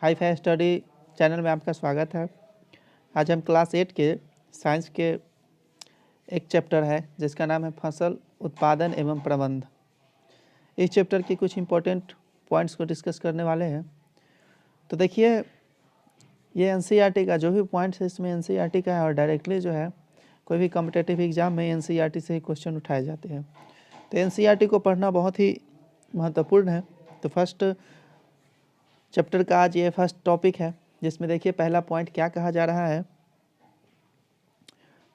Hi fi study channel में आपका स्वागत है। आज हम क्लास 8 के साइंस के एक चैप्टर है जिसका नाम है फसल उत्पादन एवं प्रबंध। इस चैप्टर के कुछ इम्पोर्टेंट पॉइंट्स को डिस्कस करने वाले हैं। तो देखिए, ये एनसीईआरटी का जो भी पॉइंट्स है इसमें एनसीईआरटी का है और डायरेक्टली जो है कोई भी कॉम्पिटिटिव एग्जाम में एनसीईआरटी से ही क्वेश्चन उठाए जाते हैं। तो एनसीईआरटी को पढ़ना बहुत ही महत्वपूर्ण है। तो फर्स्ट चैप्टर का आज ये फर्स्ट टॉपिक है जिसमें देखिए पहला पॉइंट क्या कहा जा रहा है।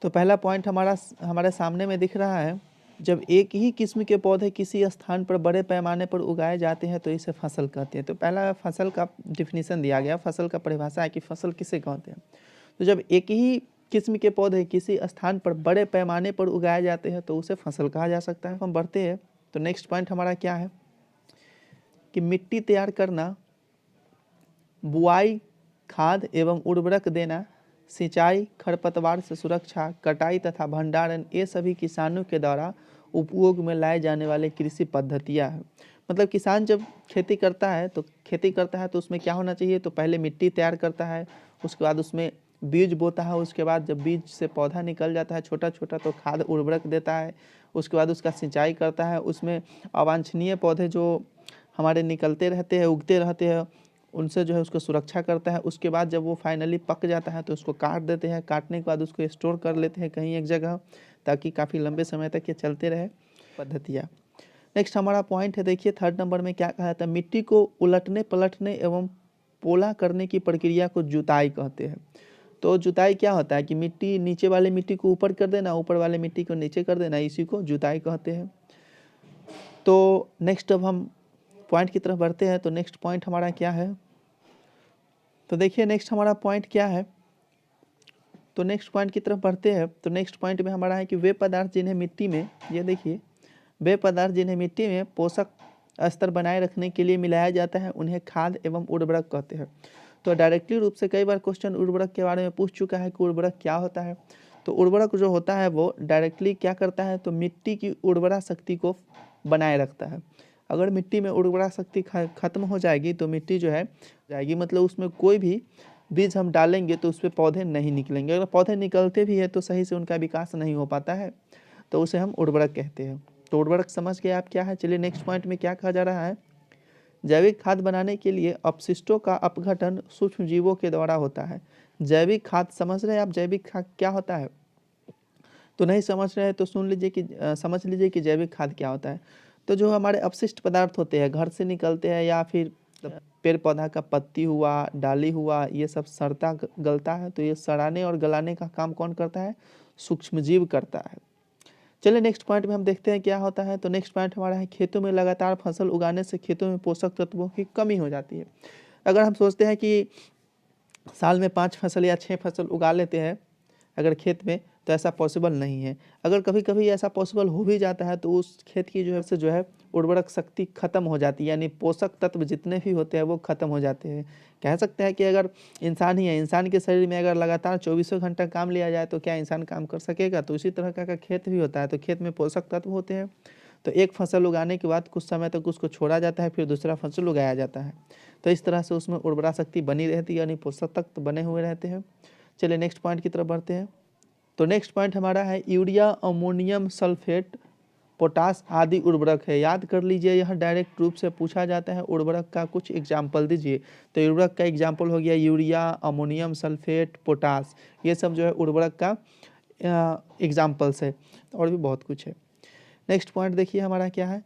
तो पहला पॉइंट हमारे सामने में दिख रहा है, जब एक ही किस्म के पौधे किसी स्थान पर बड़े पैमाने पर उगाए जाते हैं तो इसे फसल कहते हैं। तो पहला फसल का डिफिनीशन दिया गया, फसल का परिभाषा है कि फसल किसे कहते हैं। तो जब एक ही किस्म के पौधे किसी स्थान पर बड़े पैमाने पर उगाए जाते हैं तो उसे फसल कहा जा सकता है। हम बढ़ते हैं तो नेक्स्ट पॉइंट हमारा क्या है कि मिट्टी तैयार करना, बुआई, खाद एवं उर्वरक देना, सिंचाई, खरपतवार से सुरक्षा, कटाई तथा भंडारण, ये सभी किसानों के द्वारा उपयोग में लाए जाने वाले कृषि पद्धतियाँ हैं। मतलब किसान जब खेती करता है तो उसमें क्या होना चाहिए, तो पहले मिट्टी तैयार करता है, उसके बाद उसमें बीज बोता है, उसके बाद जब बीज से पौधा निकल जाता है छोटा छोटा तो खाद उर्वरक देता है, उसके बाद उसका सिंचाई करता है, उसमें अवांछनीय पौधे जो हमारे निकलते रहते हैं, उगते रहते हैं, उनसे जो है उसको सुरक्षा करता है। उसके बाद जब वो फाइनली पक जाता है तो उसको काट देते हैं, काटने के बाद उसको स्टोर कर लेते हैं कहीं एक जगह ताकि काफ़ी लंबे समय तक ये चलते रहे पद्धतियाँ। नेक्स्ट हमारा पॉइंट है, देखिए थर्ड नंबर में क्या कहा था, मिट्टी को उलटने पलटने एवं पोला करने की प्रक्रिया को जुताई कहते हैं। तो जुताई क्या होता है कि मिट्टी, नीचे वाले मिट्टी को ऊपर कर देना, ऊपर वाले मिट्टी को नीचे कर देना, इसी को जुताई कहते हैं। तो नेक्स्ट अब हम पॉइंट की तरफ बढ़ते हैं। तो नेक्स्ट पॉइंट हमारा क्या है, तो देखिए नेक्स्ट हमारा पॉइंट क्या है, तो नेक्स्ट पॉइंट की तरफ बढ़ते हैं। तो नेक्स्ट पॉइंट में हमारा है कि वे पदार्थ जिन्हें मिट्टी में, ये देखिए, वे पदार्थ जिन्हें मिट्टी में पोषक स्तर बनाए रखने के लिए मिलाया जाता है उन्हें खाद एवं उर्वरक कहते हैं। तो डायरेक्टली रूप से कई बार क्वेश्चन उर्वरक के बारे में पूछ चुका है कि उर्वरक क्या होता है। तो उर्वरक जो होता है वो डायरेक्टली क्या करता है, तो मिट्टी की उर्वरा शक्ति को बनाए रखता है। अगर मिट्टी में उर्वरा शक्ति खत्म हो जाएगी तो मिट्टी जो है जाएगी, मतलब उसमें कोई भी बीज हम डालेंगे तो उस पर पौधे नहीं निकलेंगे। अगर पौधे निकलते भी है तो सही से उनका विकास नहीं हो पाता है, तो उसे हम उर्वरक कहते हैं। तो उर्वरक समझ गए आप क्या है। चलिए नेक्स्ट पॉइंट में क्या कहा जा रहा है, जैविक खाद बनाने के लिए अपशिष्टों का अपघटन सूक्ष्म जीवों के द्वारा होता है। जैविक खाद समझ रहे हैं आप, जैविक खाद क्या होता है? तो नहीं समझ रहे हैं तो समझ लीजिए कि जैविक खाद क्या होता है। तो जो हमारे अपशिष्ट पदार्थ होते हैं, घर से निकलते हैं या फिर पेड़ पौधा का पत्ती हुआ, डाली हुआ, ये सब सड़ता गलता है, तो ये सड़ाने और गलाने का काम कौन करता है? सूक्ष्मजीव करता है। चलिए नेक्स्ट पॉइंट में हम देखते हैं क्या होता है। तो नेक्स्ट पॉइंट हमारा है, खेतों में लगातार फसल उगाने से खेतों में पोषक तत्वों की कमी हो जाती है। अगर हम सोचते हैं कि साल में 5 फसल या 6 फसल उगा लेते हैं अगर खेत में, तो ऐसा पॉसिबल नहीं है। अगर कभी कभी ऐसा पॉसिबल हो भी जाता है तो उस खेत की जो है उर्वरक शक्ति खत्म हो जाती है, यानी पोषक तत्व जितने भी होते हैं वो खत्म हो जाते हैं। कह सकते हैं कि अगर इंसान ही है, इंसान के शरीर में अगर लगातार 24 घंटा काम लिया जाए तो क्या इंसान काम कर सकेगा? तो उसी तरह का खेत भी होता है। तो खेत में पोषक तत्व होते हैं, तो एक फसल उगाने के बाद कुछ समय तक उसको छोड़ा जाता है, फिर दूसरा फसल उगाया जाता है। तो इस तरह से उसमें उर्वरा शक्ति बनी रहती है, यानी पोषक तत्व बने हुए रहते हैं। चलिए नेक्स्ट पॉइंट की तरफ बढ़ते हैं। तो नेक्स्ट पॉइंट हमारा है, यूरिया, अमोनियम सल्फेट, पोटास आदि उर्वरक है। याद कर लीजिए, यह डायरेक्ट रूप से पूछा जाता है, उर्वरक का कुछ एग्जाम्पल दीजिए। तो उर्वरक का एग्जाम्पल हो गया यूरिया, अमोनियम सल्फेट, पोटास, ये सब जो है उर्वरक का एग्जाम्पल्स है। और भी बहुत कुछ है। नेक्स्ट पॉइंट देखिए हमारा क्या है,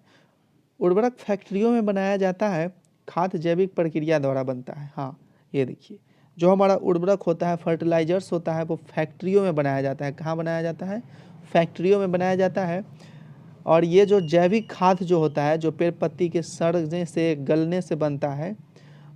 उर्वरक फैक्ट्रियों में बनाया जाता है, खाद जैविक प्रक्रिया द्वारा बनता है। हाँ, ये देखिए, जो हमारा उर्वरक होता है, फर्टिलाइजर्स होता है, वो फैक्ट्रियों में बनाया जाता है। कहाँ बनाया जाता है? फैक्ट्रियों में बनाया जाता है। और ये जो जैविक खाद जो होता है, जो पेड़ पत्ती के सड़ने से, गलने से बनता है,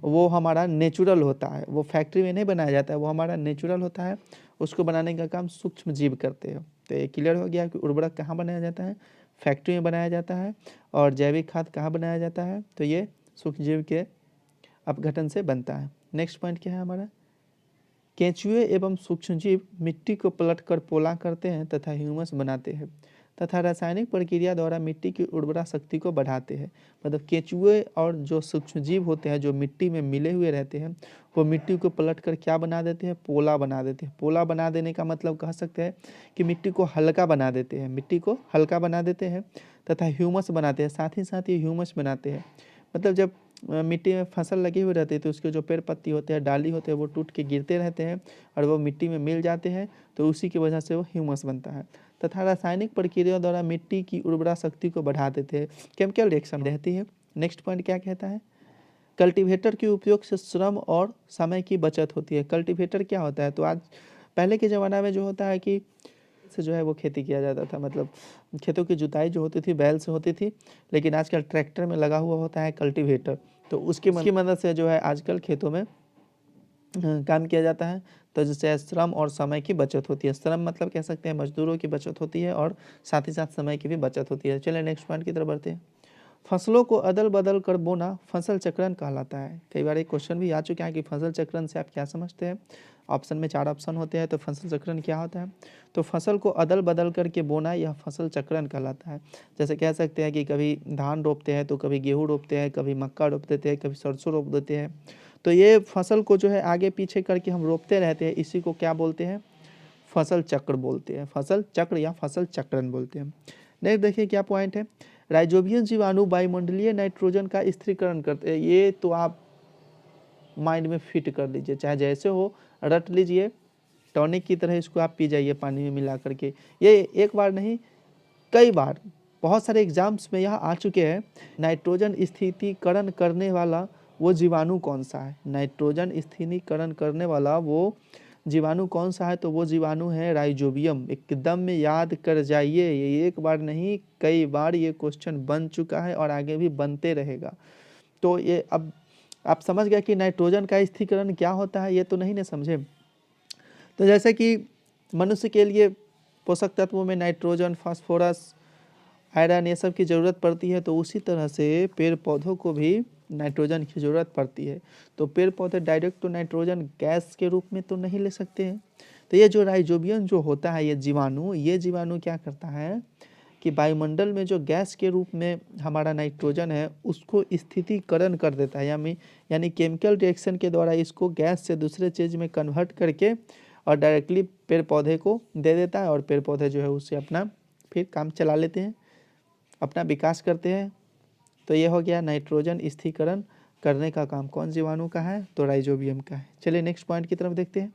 वो हमारा नेचुरल होता है। वो फैक्ट्री में नहीं बनाया जाता है, वो हमारा नेचुरल होता है। उसको बनाने का काम सूक्ष्म जीव करते हैं। तो ये क्लियर हो गया कि उर्वरक कहाँ बनाया जाता है? फैक्ट्री में बनाया जाता है। और जैविक खाद कहाँ बनाया जाता है? तो ये सूक्ष्म जीव के अपघटन से बनता है। नेक्स्ट पॉइंट क्या है हमारा, केंचुए एवं सूक्ष्मजीव मिट्टी को पलटकर पोला करते हैं तथा ह्यूमस बनाते हैं। तथा रासायनिक प्रक्रिया द्वारा मिट्टी की उर्वरा शक्ति को बढ़ाते हैं। मतलब केंचुए और जो सूक्ष्मजीव होते हैं जो मिट्टी में मिले हुए रहते हैं वो मिट्टी को पलट कर क्या बना देते हैं, पोला बना देते हैं। पोला बना देने का मतलब कह सकते हैं कि मिट्टी को हल्का बना देते हैं, मिट्टी को हल्का बना देते हैं तथा ह्यूमस बनाते हैं। साथ ही साथ ये ह्यूमस बनाते हैं, मतलब जब मिट्टी में फसल लगी हुई रहती है तो उसके जो पेड़ पत्ती होते हैं, डाली होते हैं, वो टूट के गिरते रहते हैं और वो मिट्टी में मिल जाते हैं, तो उसी की वजह से वो ह्यूमस बनता है। तथा रासायनिक प्रक्रिया द्वारा मिट्टी की उर्वरा शक्ति को बढ़ा देते हैं, केमिकल रिएक्शन रहती है। नेक्स्ट पॉइंट क्या कहता है, कल्टीवेटर के उपयोग से श्रम और समय की बचत होती है। कल्टीवेटर क्या होता है, तो आज पहले के ज़माना में जो होता है कि से जो है वो खेती किया जाता था, मतलब खेतों की जुताई जो होती थी बैल से होती थी, लेकिन आजकल ट्रैक्टर में लगा हुआ होता है कल्टीवेटर, तो उसकी मदद से जो है आजकल खेतों में काम किया जाता है। तो जिससे श्रम और समय की बचत होती है। श्रम मतलब कह सकते हैं मजदूरों की बचत होती है और साथ ही साथ समय की भी बचत होती है। चलिए नेक्स्ट पॉइंट की तरफ बढ़ते हैं। फसलों को अदल बदल कर बोना फसल चक्रण कहलाता है। कई बार एक क्वेश्चन भी आ चुका है कि फसल चक्रण से आप क्या समझते हैं। ऑप्शन में 4 ऑप्शन होते हैं, तो फसल चक्रण क्या होता है, तो फसल को अदल बदल करके बोना यह फसल चक्रण कहलाता है। जैसे कह सकते हैं कि कभी धान रोपते हैं तो कभी गेहूँ रोपते हैं, कभी मक्का रोप देते हैं, कभी सरसों रोप देते हैं, तो ये फसल को जो है आगे पीछे करके हम रोपते रहते हैं, इसी को क्या बोलते हैं, फसल चक्र बोलते हैं, फसल चक्र या फसल चक्रण बोलते हैं। नेक्स्ट देखिए क्या पॉइंट है, राइजोबियम जीवाणु वायुमंडलीय नाइट्रोजन का स्थिरीकरण करते हैं। ये तो आप माइंड में फिट कर लीजिए, चाहे जैसे हो रट लीजिए, टॉनिक की तरह इसको आप पी जाइए पानी में मिला करके। ये एक बार नहीं कई बार बहुत सारे एग्जाम्स में यह आ चुके हैं। नाइट्रोजन स्थिरीकरण करने वाला वो जीवाणु कौन सा है, नाइट्रोजन स्थिरीकरण करने वाला वो जीवाणु कौन सा है, तो वो जीवाणु है राइजोबियम। एकदम याद कर जाइए, ये एक बार नहीं कई बार ये क्वेश्चन बन चुका है और आगे भी बनते रहेगा। तो ये अब आप समझ गए कि नाइट्रोजन का स्थिरीकरण क्या होता है, ये तो नहीं ना समझे। तो जैसे कि मनुष्य के लिए पोषक तत्वों में नाइट्रोजन, फास्फोरस, आयरन ये सब की ज़रूरत पड़ती है, तो उसी तरह से पेड़ पौधों को भी नाइट्रोजन की ज़रूरत पड़ती है। तो पेड़ पौधे डायरेक्ट तो नाइट्रोजन गैस के रूप में तो नहीं ले सकते हैं। तो ये जो राइजोबियम जो होता है ये जीवाणु क्या करता है कि वायुमंडल में जो गैस के रूप में हमारा नाइट्रोजन है उसको स्थिरीकरण कर देता है, यानी केमिकल रिएक्शन के द्वारा इसको गैस से दूसरे चीज़ में कन्वर्ट करके और डायरेक्टली पेड़ पौधे को दे देता है और पेड़ पौधे जो है उससे अपना फिर काम चला लेते हैं, अपना विकास करते हैं। तो ये हो गया नाइट्रोजन स्थिरीकरण करने का काम कौन जीवाणु का है, तो राइजोबियम का है। चलिए नेक्स्ट पॉइंट की तरफ देखते हैं।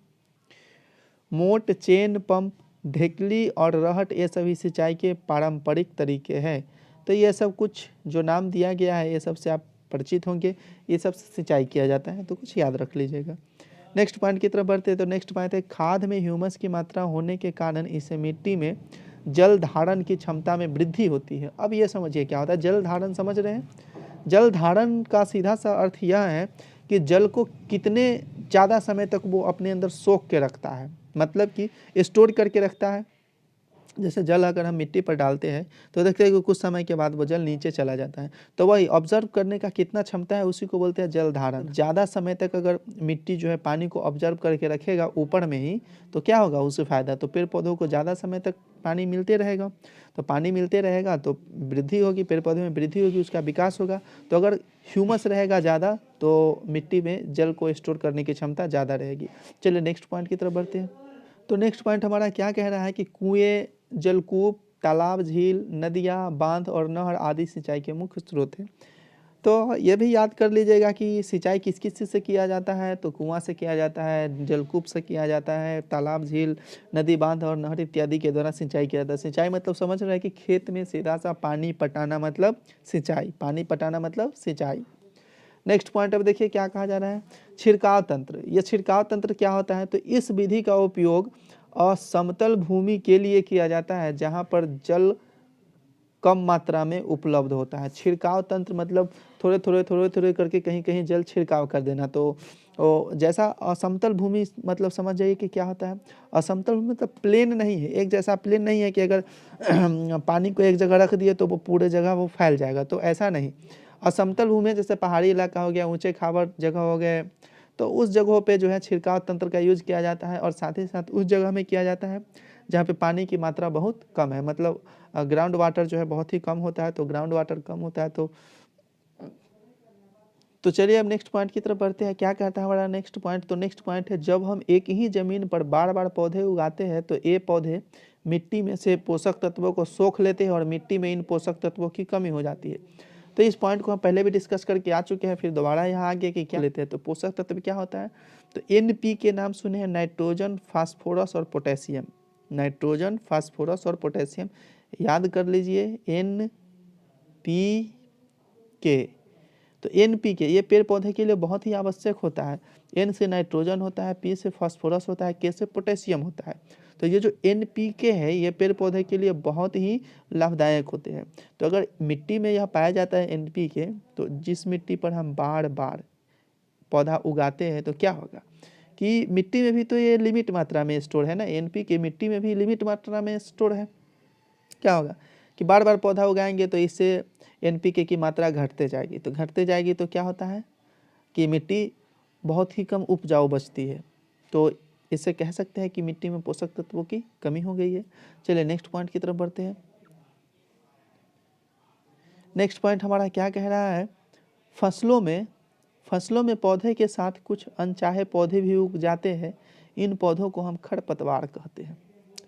मोट, चेन पंप, ढेकली और रहट ये सभी सिंचाई के पारंपरिक तरीके हैं। तो ये सब कुछ जो नाम दिया गया है ये सब से आप परिचित होंगे, ये सब सिंचाई किया जाता है, तो कुछ याद रख लीजिएगा। नेक्स्ट पॉइंट की तरफ बढ़ते हैं। तो नेक्स्ट पॉइंट है खाद में ह्यूमस की मात्रा होने के कारण इसे मिट्टी में जल धारण की क्षमता में वृद्धि होती है। अब ये समझिए क्या होता है जल धारण, समझ रहे हैं। जल धारण का सीधा सा अर्थ यह है कि जल को कितने ज़्यादा समय तक वो अपने अंदर सोख के रखता है, मतलब कि स्टोर करके रखता है। जैसे जल अगर हम मिट्टी पर डालते हैं तो देखते हैं कि कुछ समय के बाद वो जल नीचे चला जाता है, तो वही ऑब्जर्व करने का कितना क्षमता है उसी को बोलते हैं जल धारण। ज़्यादा समय तक अगर मिट्टी जो है पानी को ऑब्जर्व करके रखेगा ऊपर में ही, तो क्या होगा उससे फ़ायदा, तो पेड़ पौधों को ज़्यादा समय तक पानी मिलते रहेगा, तो पानी मिलते रहेगा तो वृद्धि होगी, पेड़ पौधे में वृद्धि होगी, उसका विकास होगा। तो अगर ह्यूमस रहेगा ज़्यादा तो मिट्टी में जल को स्टोर करने की क्षमता ज़्यादा रहेगी। चलिए नेक्स्ट पॉइंट की तरफ बढ़ते हैं। तो नेक्स्ट पॉइंट हमारा क्या कह रहा है कि कुएँ, जलकूप, तालाब, झील, नदियाँ, बांध और नहर आदि सिंचाई के मुख्य स्रोत हैं। तो ये भी याद कर लीजिएगा कि सिंचाई किस किस चीज़ से किया जाता है, तो कुआं से किया जाता है, जलकूप से किया जाता है, तालाब, झील, नदी, बांध और नहर इत्यादि के द्वारा सिंचाई किया जाता है। सिंचाई मतलब समझ रहे हैं कि खेत में सीधा सा पानी पटाना मतलब सिंचाई, पानी पटाना मतलब सिंचाई। नेक्स्ट पॉइंट अब देखिए क्या कहा जा रहा है, छिड़काव तंत्र। यह छिड़काव तंत्र क्या होता है, तो इस विधि का उपयोग असमतल भूमि के लिए किया जाता है जहां पर जल कम मात्रा में उपलब्ध होता है। छिड़काव तंत्र मतलब थोड़े थोड़े करके कहीं कहीं जल छिड़काव कर देना। तो जैसा असमतल भूमि मतलब समझ जाइए कि क्या होता है, असमतल भूमि मतलब प्लेन नहीं है, एक जैसा प्लेन नहीं है कि अगर पानी को एक जगह रख दिए तो वो पूरे जगह वो फैल जाएगा, तो ऐसा नहीं। असमतल भूमि जैसे पहाड़ी इलाका हो गया, ऊंचे खावर जगह हो गए, तो उस जगहों पे जो है छिड़काव तंत्र का यूज किया जाता है और साथ ही साथ उस जगह में किया जाता है जहाँ पे पानी की मात्रा बहुत कम है, मतलब ग्राउंड वाटर जो है बहुत ही कम होता है। तो ग्राउंड वाटर कम होता है तो चलिए अब नेक्स्ट पॉइंट की तरफ बढ़ते हैं। क्या कहता है हमारा नेक्स्ट पॉइंट? तो नेक्स्ट पॉइंट है, जब हम एक ही जमीन पर बार बार पौधे उगाते हैं तो ये पौधे मिट्टी में से पोषक तत्वों को सोख लेते हैं और मिट्टी में इन पोषक तत्वों की कमी हो जाती है। तो इस पॉइंट को हम पहले भी डिस्कस करके आ चुके हैं, फिर दोबारा यहाँ आगे कि क्या लेते हैं। तो पोषक तत्व क्या होता है? तो NP के नाम सुने हैं, नाइट्रोजन, फास्फोरस और पोटेशियम। नाइट्रोजन, फास्फोरस और पोटेशियम याद कर लीजिए, NPK। तो NPK ये पेड़ पौधे के लिए बहुत ही आवश्यक होता है। N से नाइट्रोजन होता है, P से फास्फोरस होता है, K से पोटेशियम होता है। तो ये जो NPK है ये पेड़ पौधे के लिए बहुत ही लाभदायक होते हैं। तो अगर मिट्टी में यह पाया जाता है NPK, तो जिस मिट्टी पर हम बार बार पौधा उगाते हैं तो क्या होगा कि मिट्टी में भी तो ये लिमिट मात्रा में स्टोर है ना, NPK मिट्टी में भी लिमिट मात्रा में स्टोर है। क्या होगा कि बार बार पौधा उगाएंगे तो इससे NPK की मात्रा घटते जाएगी, तो घटते जाएगी तो क्या होता है कि मिट्टी बहुत ही कम उपजाऊ बचती है। तो इससे कह सकते हैं कि मिट्टी में पोषक तत्वों की कमी हो गई है। चलिए नेक्स्ट पॉइंट की तरफ बढ़ते हैं। नेक्स्ट पॉइंट हमारा क्या कह रहा है? फसलों में पौधे के साथ कुछ अनचाहे पौधे भी उग जाते हैं। इन पौधों को हम खरपतवार कहते हैं।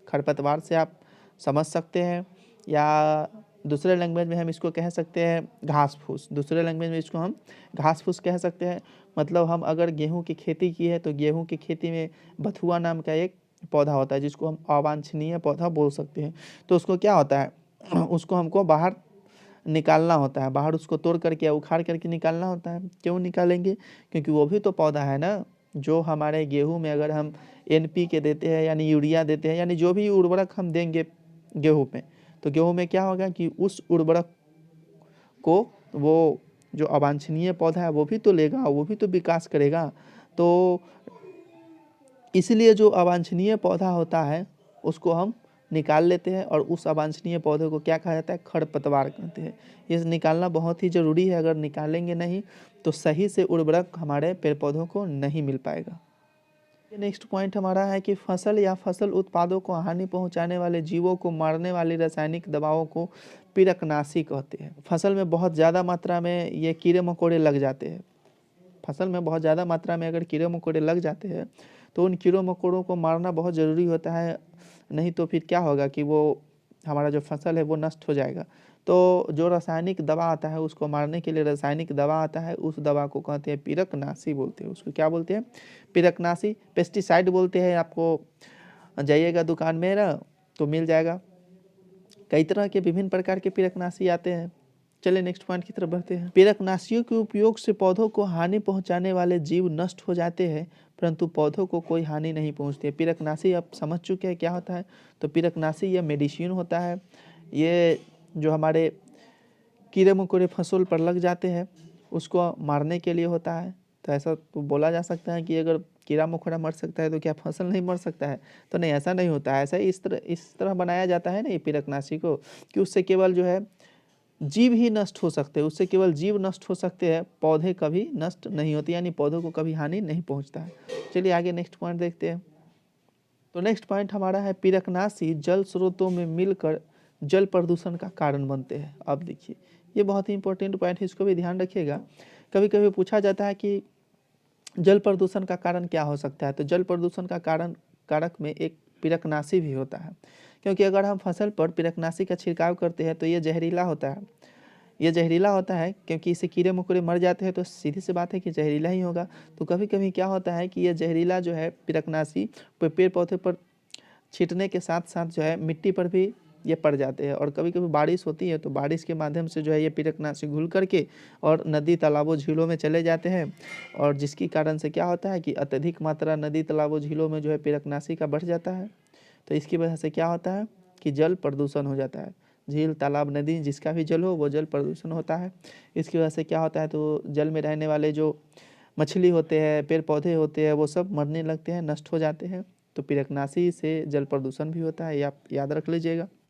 खरपतवार से आप समझ सकते हैं, या दूसरे लैंग्वेज में हम इसको कह सकते हैं घास फूस। दूसरे लैंग्वेज में इसको हम घास फूस कह सकते हैं। मतलब हम अगर गेहूं की खेती की है तो गेहूं की खेती में बथुआ नाम का एक पौधा होता है जिसको हम अवांछनीय पौधा बोल सकते हैं। तो उसको क्या होता है उसको हमको बाहर निकालना होता है, बाहर उसको तोड़ करके या उखाड़ करके निकालना होता है। क्यों निकालेंगे? क्योंकि वो भी तो पौधा है ना। जो हमारे गेहूं में अगर हम NPK देते हैं यानी यूरिया देते हैं, यानी जो भी उर्वरक हम देंगे गेहूं में, तो गेहूं में क्या होगा कि उस उर्वरक को वो जो अवांछनीय पौधा है वो भी तो लेगा, वो भी तो विकास करेगा। तो इसलिए जो अवांछनीय पौधा होता है उसको हम निकाल लेते हैं और उस अवांछनीय पौधे को क्या कहा जाता है? खरपतवार कहते हैं। ये निकालना बहुत ही ज़रूरी है, अगर निकालेंगे नहीं तो सही से उर्वरक हमारे पेड़ पौधों को नहीं मिल पाएगा। नेक्स्ट पॉइंट हमारा है कि फसल या फसल उत्पादों को हानि पहुंचाने वाले जीवों को मारने वाली रासायनिक दवाओं को पिरकनाशी कहते हैं। फसल में बहुत ज़्यादा मात्रा में ये कीड़े मकोड़े लग जाते हैं। फसल में बहुत ज़्यादा मात्रा में अगर कीड़े मकोड़े लग जाते हैं तो उन कीड़ों मकोड़ों को मारना बहुत ज़रूरी होता है, नहीं तो फिर क्या होगा कि वो हमारा जो फसल है वो नष्ट हो जाएगा। तो जो रासायनिक दवा आता है उसको मारने के लिए रासायनिक दवा आता है, उस दवा को कहते हैं पिरकनाशी बोलते हैं। उसको क्या बोलते हैं? पिरकनाशी, पेस्टिसाइड बोलते हैं। आपको जाइएगा दुकान में ना तो मिल जाएगा, कई तरह के विभिन्न प्रकार के पिरकनाशी आते हैं। चलिए नेक्स्ट पॉइंट की तरफ बढ़ते हैं। पिरकनाशियों के उपयोग से पौधों को हानि पहुंचाने वाले जीव नष्ट हो जाते हैं, परंतु पौधों को कोई हानि नहीं पहुंचती है। पिरकनाशी आप समझ चुके हैं क्या होता है? तो पिरकनाशी यह मेडिसिन होता है। ये जो हमारे कीड़े मकोड़े फसल पर लग जाते हैं उसको मारने के लिए होता है। तो ऐसा तो बोला जा सकता है कि अगर कीड़ा मकोड़ा मर सकता है तो क्या फसल नहीं मर सकता है? तो नहीं, ऐसा नहीं होता है। ऐसा इस तरह बनाया जाता है ना ये पिरकनाशी को कि उससे केवल जो है जीव ही नष्ट हो सकते हैं, उससे केवल जीव नष्ट हो सकते हैं, पौधे कभी नष्ट नहीं होते, यानी पौधों को कभी हानि नहीं पहुंचता है। चलिए आगे नेक्स्ट पॉइंट देखते हैं। तो नेक्स्ट पॉइंट हमारा है पिरकनाशी जल स्रोतों में मिलकर जल प्रदूषण का कारण बनते हैं। अब देखिए ये बहुत ही इंपॉर्टेंट पॉइंट है, इसको भी ध्यान रखिएगा। कभी कभी पूछा जाता है कि जल प्रदूषण का कारण क्या हो सकता है? तो जल प्रदूषण का कारक में एक पिरकनाशी भी होता है, क्योंकि अगर हम फसल पर पिरकनाशी का छिड़काव करते हैं तो ये जहरीला होता है। ये जहरीला होता है क्योंकि इससे कीड़े मकोड़े मर जाते हैं, तो सीधी सी बात है कि जहरीला ही होगा। तो कभी कभी क्या होता है कि ये जहरीला जो है पिरकनाशी पेड़ पौधे पर छींटने के साथ साथ जो है मिट्टी पर भी ये पड़ जाते हैं। और कभी कभी बारिश होती है तो बारिश के माध्यम से जो है ये पिरकनाशी घुल करके और नदी तालाबों झीलों में चले जाते हैं, और जिसकी कारण से क्या होता है कि अत्यधिक मात्रा नदी तालाबों झीलों में जो है पिरकनाशी का बढ़ जाता है। तो इसकी वजह से क्या होता है कि जल प्रदूषण हो जाता है। झील तालाब नदी जिसका भी जल हो वो जल प्रदूषण होता है। इसकी वजह से क्या होता है तो जल में रहने वाले जो मछली होते हैं, पेड़ पौधे होते हैं, वो सब मरने लगते हैं, नष्ट हो जाते हैं। तो पिरकनाशी से जल प्रदूषण भी होता है, ये आप याद रख लीजिएगा।